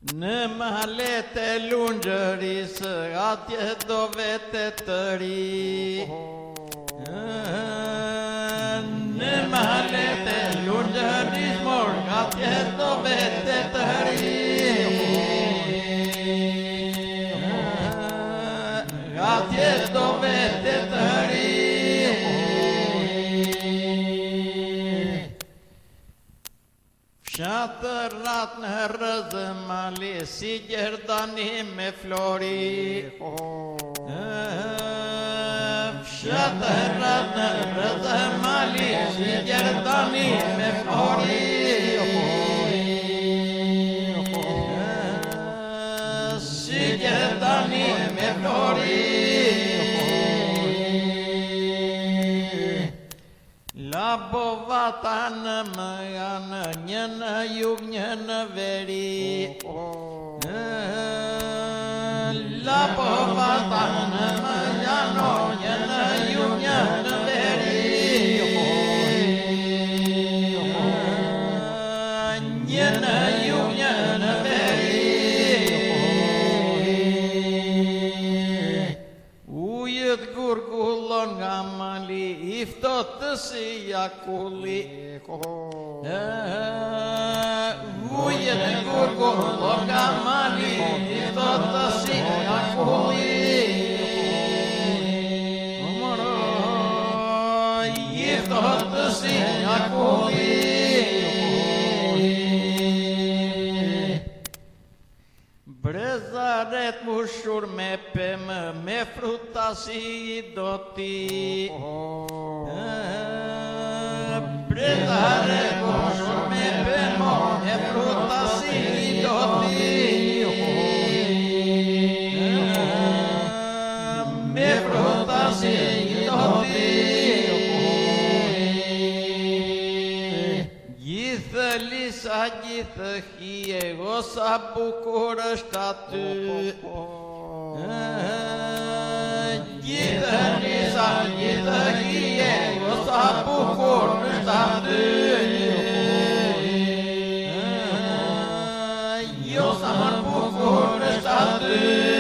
Në malete lungërisë, atje do vete të ri. Në malete lungërisë, mor, atje do vete të ri. Atje do vete të ri. Fshatë ratë në rëzë mali, si gjerdani me flori. Fshatë ratë në rëzë mali, si gjerdani me flori. Si gjerdani me flori. La bovata në mëganë, një në jug, një në veri. La bovata në mëganë, një në jug, një në veri. Një në jug, një në veri. Ujët gurgullon nga mali, iftot të si jakulli. Ujët gurgullon nga mali, iftot të si jakulli. Iftot të si jakulli. Brezaret mushur me pëmë, me fruta si do ti. Brezaret mushur me pëmë, me fruta si do ti. Me fruta si do ti. Gjithë lisa, gjithë hije, o sa bukur është aty. Gjithë lisa, gjithë hije, o sa bukur është aty. O sa bukur është aty.